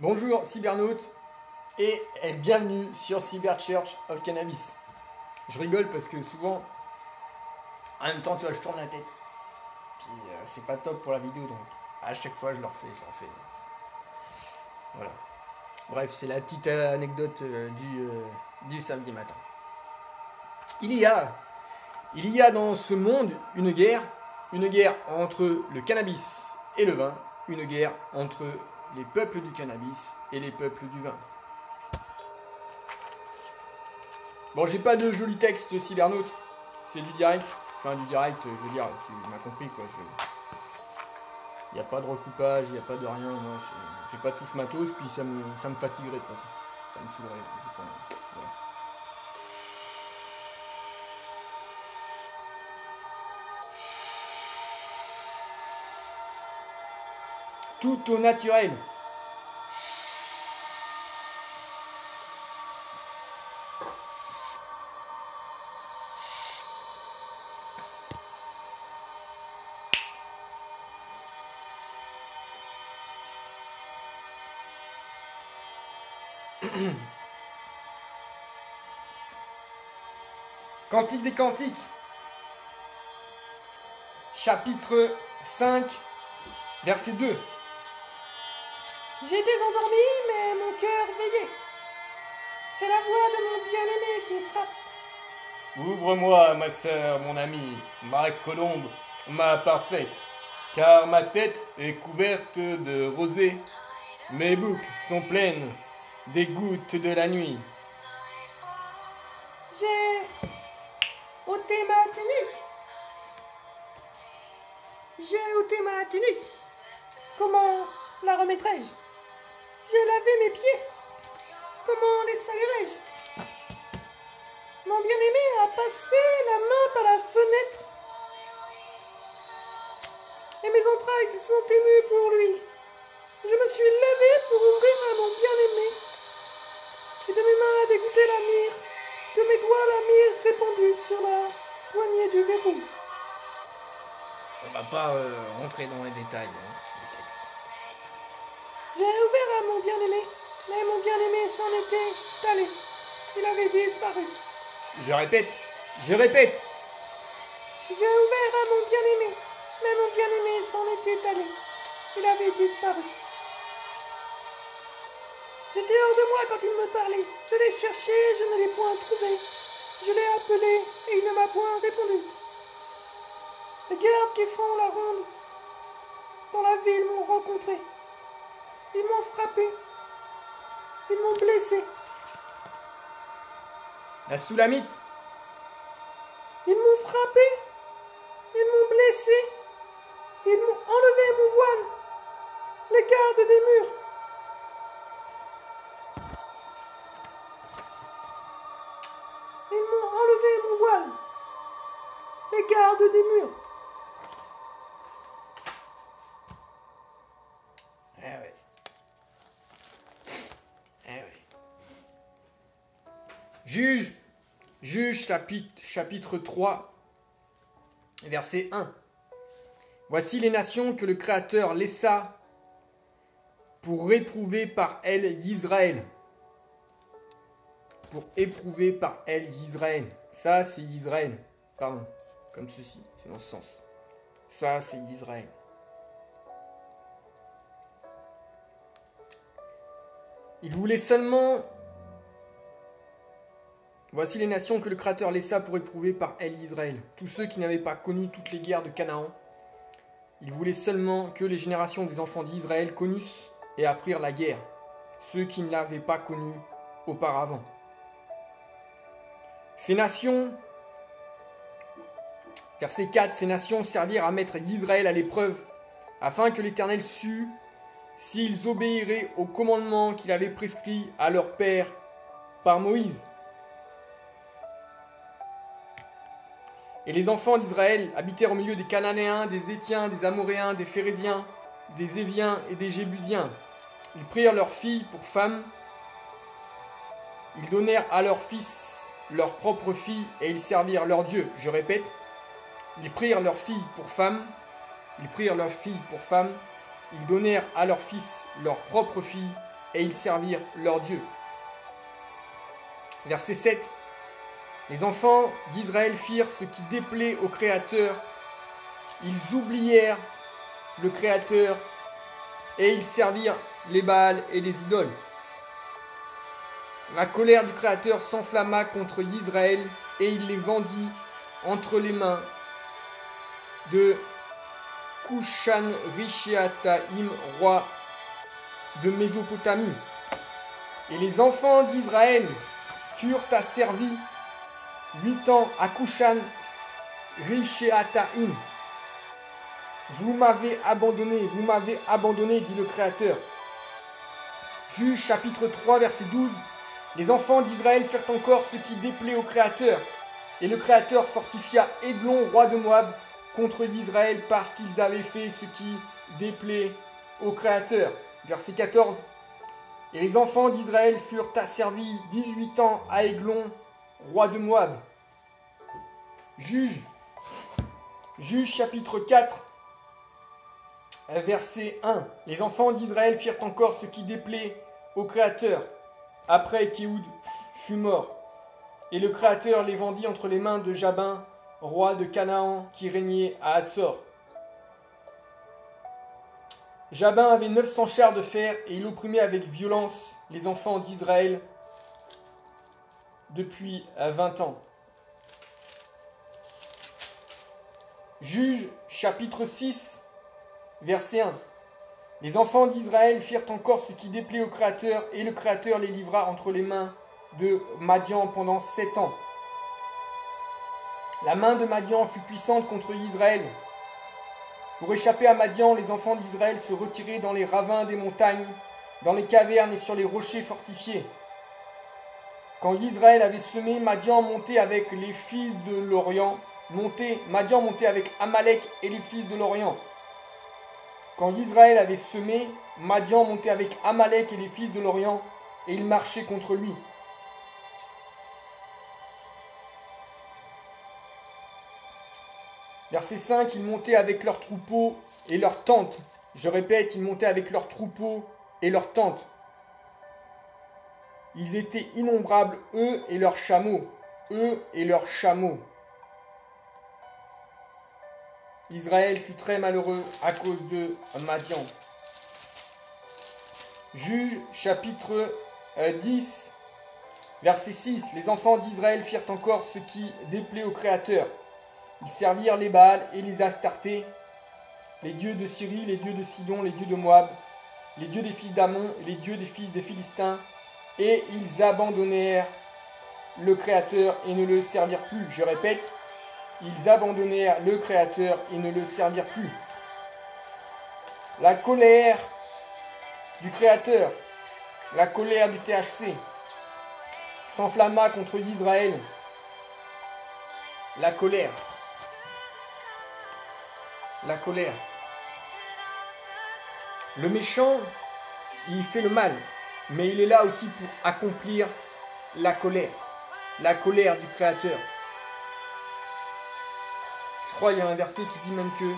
Bonjour cybernautes et bienvenue sur Cyber Church of Cannabis. Je rigole parce que souvent, en même temps, tu vois, je tourne la tête. Puis c'est pas top pour la vidéo, donc à chaque fois je le refais. Voilà. Bref, c'est la petite anecdote du samedi matin. Il y a dans ce monde une guerre entre le cannabis et le vin, une guerre entre les peuples du cannabis et les peuples du vin. Bon, j'ai pas de joli texte cybernaute, c'est du direct. Enfin, du direct, je veux dire, tu m'as compris quoi. Il n'y a pas de recoupage, il n'y a pas de rien. Moi, j'ai pas tout ce matos, puis ça me fatiguerait de toute façon. Ça me saoulerait. Voilà. Tout au naturel. Cantique des cantiques. Chapitre 5, verset 2. J'étais endormi, mais mon cœur veillait. C'est la voix de mon bien-aimé qui frappe. Ouvre-moi, ma sœur, mon amie, ma colombe, ma parfaite, car ma tête est couverte de rosée, mes boucles sont pleines des gouttes de la nuit. J'ai ôté ma tunique. Comment la remettrai-je? J'ai lavé mes pieds. Comment les saluerai-je? Mon bien-aimé a passé la main par la fenêtre. Et mes entrailles se sont émues pour lui. Je me suis levé pour ouvrir à mon bien-aimé. Et de mes mains a dégoûté la myrrhe. De mes doigts la myrrhe répandue sur la poignée du verrou. On va pas rentrer dans les détails du texte. J'ai ouvert à mon bien-aimé, mais mon bien-aimé s'en était allé. Il avait disparu. Je répète. J'ai ouvert à mon bien-aimé, mais mon bien-aimé s'en était allé. Il avait disparu. J'étais hors de moi quand il me parlait. Je l'ai cherché, je ne l'ai point trouvé. Je l'ai appelé et il ne m'a point répondu. Les gardes qui font la ronde dans la ville m'ont rencontré. Ils m'ont frappé. Ils m'ont blessé. La soulamite. Ils m'ont frappé. Ils m'ont blessé. Ils m'ont enlevé mon voile. Les gardes des murs. Ils m'ont enlevé mon voile. Les gardes des murs. Juge chapitre 3, verset 1. Voici les nations que le Créateur laissa pour éprouver par elles Israël. Pour éprouver par elles Israël. Ça, c'est Israël. Pardon. Comme ceci. C'est dans ce sens. Ça, c'est Israël. Il voulait seulement... Voici les nations que le Créateur laissa pour éprouver par elles Israël. Tous ceux qui n'avaient pas connu toutes les guerres de Canaan. Il voulait seulement que les générations des enfants d'Israël connussent et apprirent la guerre. Ceux qui ne l'avaient pas connue auparavant. Ces nations... Verset 4. Ces nations servirent à mettre Israël à l'épreuve, afin que l'Éternel sût s'ils obéiraient aux commandements qu'il avait prescrits à leur père par Moïse. Et les enfants d'Israël habitèrent au milieu des Cananéens, des Hétiens, des Amoréens, des Phéréziens, des Éviens et des Jébusiens. Ils prirent leurs filles pour femmes. Ils donnèrent à leurs fils leurs propres filles et ils servirent leur Dieu. Je répète, ils prirent leurs filles pour femmes. Ils donnèrent à leurs fils leurs propres filles et ils servirent leur Dieu. Verset 7. Les enfants d'Israël firent ce qui déplaît au Créateur. Ils oublièrent le Créateur et ils servirent les Baals et les idoles. La colère du Créateur s'enflamma contre Israël et il les vendit entre les mains de Kushan-Rishathaïm, roi de Mésopotamie. Et les enfants d'Israël furent asservis 8 ans à Kushan-Rishathaïm. Vous m'avez abandonné, dit le Créateur. Juges chapitre 3, verset 12. Les enfants d'Israël firent encore ce qui déplaît au Créateur. Et le Créateur fortifia Églon, roi de Moab, contre Israël parce qu'ils avaient fait ce qui déplaît au Créateur. Verset 14. Et les enfants d'Israël furent asservis 18 ans à Églon, roi de Moab. Juges chapitre 4, verset 1. Les enfants d'Israël firent encore ce qui déplaît au Créateur, après qu'Éhoud fut mort. Et le Créateur les vendit entre les mains de Jabin, roi de Canaan, qui régnait à Hatzor. Jabin avait 900 chars de fer, et il opprimait avec violence les enfants d'Israël depuis 20 ans. Juges chapitre 6, verset 1. Les enfants d'Israël firent encore ce qui déplaît au Créateur, et le Créateur les livra entre les mains de Madian pendant 7 ans. La main de Madian fut puissante contre Israël. Pour échapper à Madian, les enfants d'Israël se retiraient dans les ravins des montagnes, dans les cavernes et sur les rochers fortifiés. Quand Israël avait semé, Madian montait avec les fils de l'Orient. Madian montait avec Amalek et les fils de l'Orient. Quand Israël avait semé, Madian montait avec Amalek et les fils de l'Orient, et il marchait contre lui. Verset 5, ils montaient avec leurs troupeaux et leurs tentes. Je répète, ils montaient avec leurs troupeaux et leurs tentes. Ils étaient innombrables, eux et leurs chameaux. Eux et leurs chameaux. Israël fut très malheureux à cause de Madian. Juges chapitre 10, verset 6. Les enfants d'Israël firent encore ce qui déplaît au Créateur. Ils servirent les Baals et les Astartés, les dieux de Syrie, les dieux de Sidon, les dieux de Moab, les dieux des fils d'Ammon, les dieux des fils des Philistins, et ils abandonnèrent le Créateur et ne le servirent plus. Je répète, ils abandonnèrent le Créateur et ne le servirent plus. La colère du Créateur, la colère du THC, s'enflamma contre Israël. La colère. La colère. Le méchant, il fait le mal, mais il est là aussi pour accomplir la colère du Créateur. Je crois qu'il y a un verset qui dit même que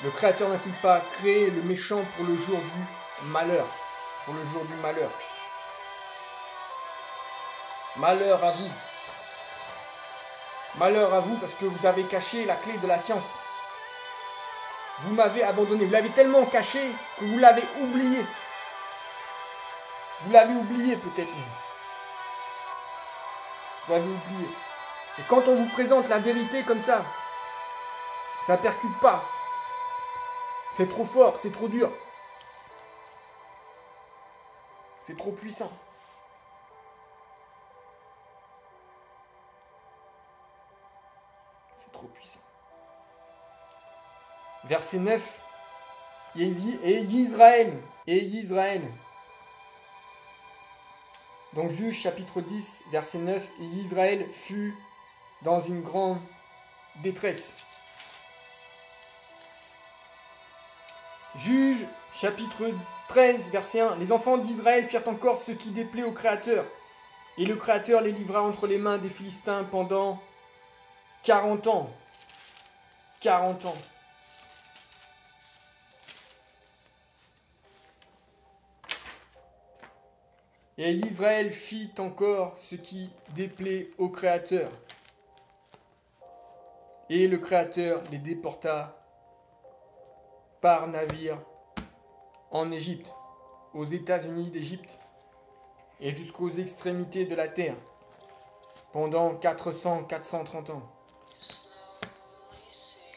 le Créateur n'a-t-il pas créé le méchant pour le jour du malheur, pour le jour du malheur. Malheur à vous. Malheur à vous parce que vous avez caché la clé de la science. Vous m'avez abandonné. Vous l'avez tellement caché que vous l'avez oublié. Vous l'avez oublié peut-être. Vous l'avez oublié. Et quand on vous présente la vérité comme ça ne percute pas. C'est trop fort, c'est trop dur. C'est trop puissant. C'est trop puissant. Verset 9. Et Israël. Donc Juges chapitre 10, verset 9. Et Israël fut dans une grande détresse. Juges chapitre 13, verset 1. Les enfants d'Israël firent encore ce qui déplaît au Créateur. Et le Créateur les livra entre les mains des Philistins pendant 40 ans. 40 ans. Et Israël fit encore ce qui déplaît au Créateur. Et le Créateur les déporta par navire en Égypte, aux États-Unis d'Égypte, et jusqu'aux extrémités de la terre, pendant 430 ans.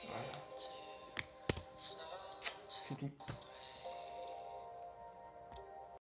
Voilà. C'est tout.